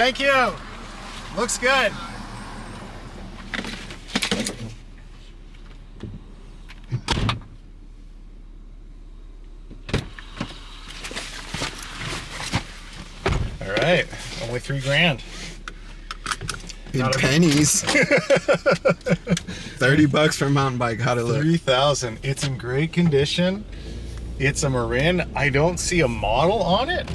Thank you. Looks good. All right, only $3,000. In pennies. 30 bucks for a mountain bike. How'd it look? 3,000. It's in great condition. It's a Marin. I don't see a model on it.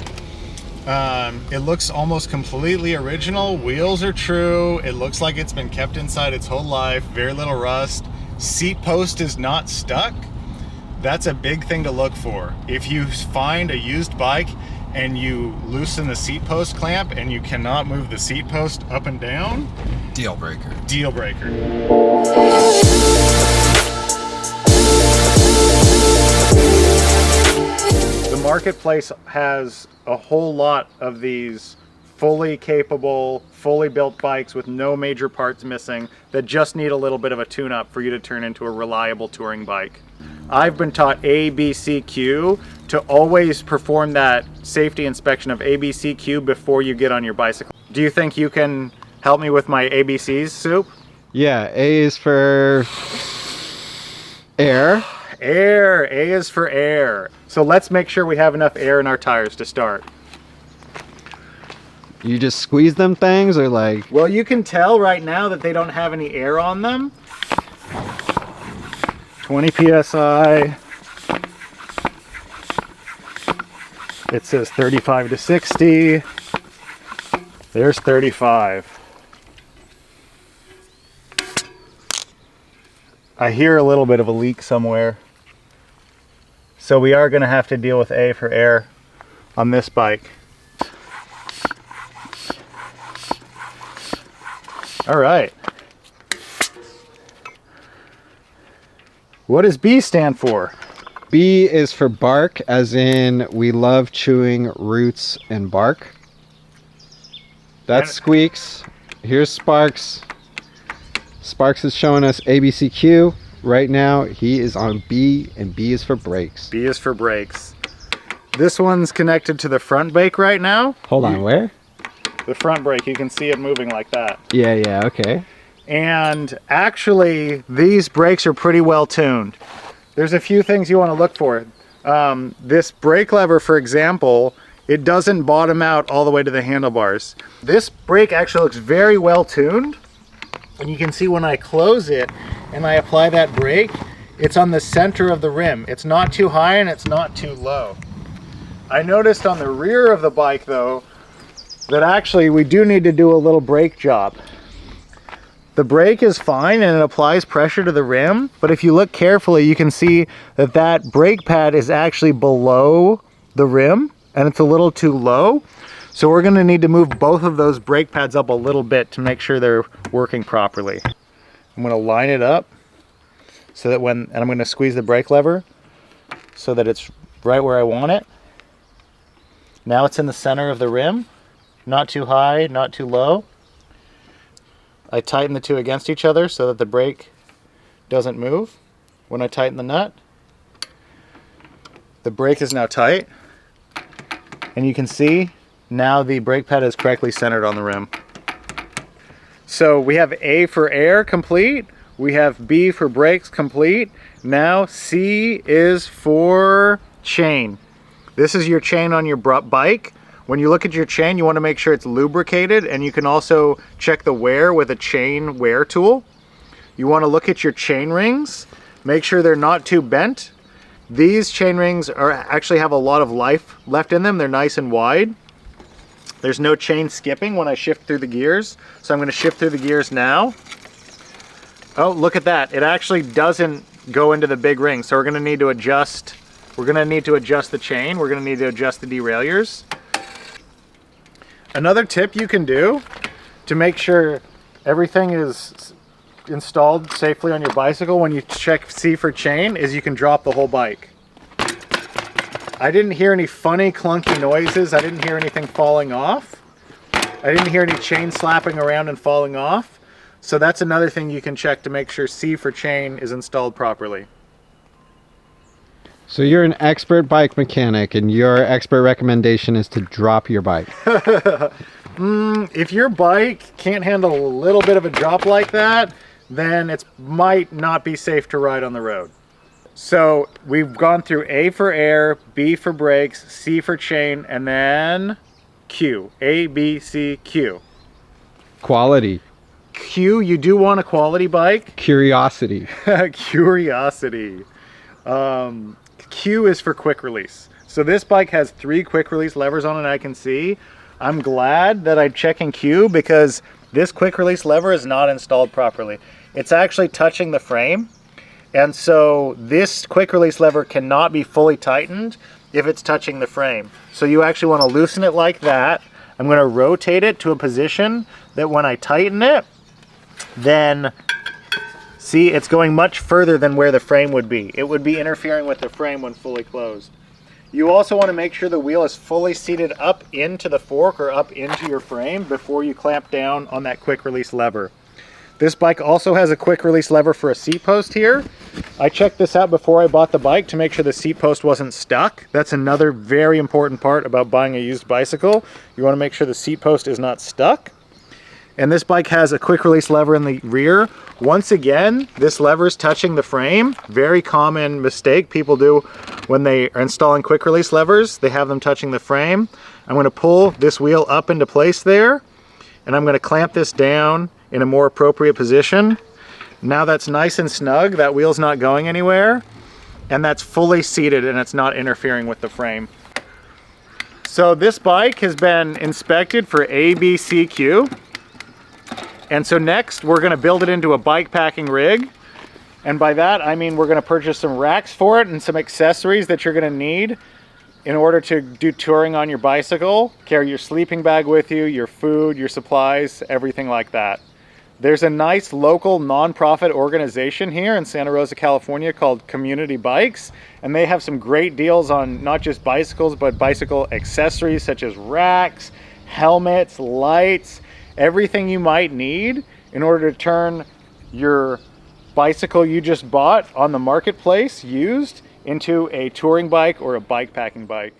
It looks almost completely original. Wheels are true. It looks like it's been kept inside its whole life. Very little rust. Seat post is not stuck. That's a big thing to look for. If you find a used bike and you loosen the seat post clamp and you cannot move the seat post up and down, Deal breaker. Deal breaker. The marketplace has a whole lot of these fully capable, fully built bikes with no major parts missing that just need a little bit of a tune-up for you to turn into a reliable touring bike. I've been taught ABCQ to always perform that safety inspection of ABCQ before you get on your bicycle. Do you think you can help me with my ABCs, Soup? Yeah, A is for air. Air. A is for air. So let's make sure we have enough air in our tires to start. You just squeeze them things or like... Well, you can tell right now that they don't have any air on them. 20 PSI. It says 35 to 60. There's 35. I hear a little bit of a leak somewhere. So we are going to have to deal with A for air on this bike. All right. What does B stand for? B is for bark, as in we love chewing roots and bark. That's Squeaks. Here's Sparks. Sparks is showing us ABCQ. Right now, he is on B, and B is for brakes. B is for brakes. This one's connected to the front brake right now. Hold on, where? The front brake, you can see it moving like that. Yeah, okay. And actually, these brakes are pretty well tuned. There's a few things you want to look for. This brake lever, for example, it doesn't bottom out all the way to the handlebars. This brake actually looks very well tuned. And you can see when I close it and I apply that brake, it's on the center of the rim. It's not too high and it's not too low. I noticed on the rear of the bike though, that actually we do need to do a little brake job. The brake is fine and it applies pressure to the rim, but if you look carefully, you can see that that brake pad is actually below the rim and it's a little too low. So we're gonna need to move both of those brake pads up a little bit to make sure they're working properly. I'm gonna line it up so that and I'm gonna squeeze the brake lever so that it's right where I want it. Now it's in the center of the rim, not too high, not too low. I tighten the two against each other so that the brake doesn't move. When I tighten the nut, the brake is now tight, and you can see now the brake pad is correctly centered on the rim. So we have A for air complete, we have B for brakes complete, now C is for chain. This is your chain on your bike. When you look at your chain, you want to make sure it's lubricated, and you can also check the wear with a chain wear tool. You want to look at your chain rings, make sure they're not too bent. These chain rings actually have a lot of life left in them. They're nice and wide. There's no chain skipping when I shift through the gears. So I'm going to shift through the gears now. Oh, look at that. It actually doesn't go into the big ring. So we're going to need to adjust. We're going to need to adjust the chain. We're going to need to adjust the derailleurs. Another tip you can do to make sure everything is installed safely on your bicycle when you check C for chain is you can drop the whole bike. I didn't hear any funny clunky noises. I didn't hear anything falling off. I didn't hear any chain slapping around and falling off. So that's another thing you can check to make sure C for chain is installed properly. So you're an expert bike mechanic and your expert recommendation is to drop your bike. If your bike can't handle a little bit of a drop like that, then it might not be safe to ride on the road. So we've gone through A for air, B for brakes, C for chain, and then Q. A, B, C, Q. Quality. Q, you do want a quality bike. Curiosity. Curiosity. Q is for quick release. So this bike has 3 quick release levers on it, I can see. I'm glad that I'm checking Q because this quick release lever is not installed properly. It's actually touching the frame. And so this quick release lever cannot be fully tightened if it's touching the frame. So you actually want to loosen it like that. I'm going to rotate it to a position that when I tighten it, then see, it's going much further than where the frame would be. It would be interfering with the frame when fully closed. You also want to make sure the wheel is fully seated up into the fork or up into your frame before you clamp down on that quick release lever. This bike also has a quick release lever for a seat post here. I checked this out before I bought the bike to make sure the seat post wasn't stuck. That's another very important part about buying a used bicycle. You want to make sure the seat post is not stuck. And this bike has a quick release lever in the rear. Once again, this lever is touching the frame. Very common mistake people do when they are installing quick release levers. They have them touching the frame. I'm going to pull this wheel up into place there, and I'm going to clamp this down in a more appropriate position. Now that's nice and snug. That wheel's not going anywhere, and that's fully seated and it's not interfering with the frame. So this bike has been inspected for ABCQ. And so next we're going to build it into a bike packing rig. And by that I mean we're going to purchase some racks for it and some accessories that you're going to need in order to do touring on your bicycle. Carry your sleeping bag with you, your food, your supplies, everything like that. There's a nice local nonprofit organization here in Santa Rosa, California called Community Bikes, and they have some great deals on not just bicycles but bicycle accessories such as racks, helmets, lights, everything you might need in order to turn your bicycle you just bought on the marketplace used into a touring bike or a bike packing bike.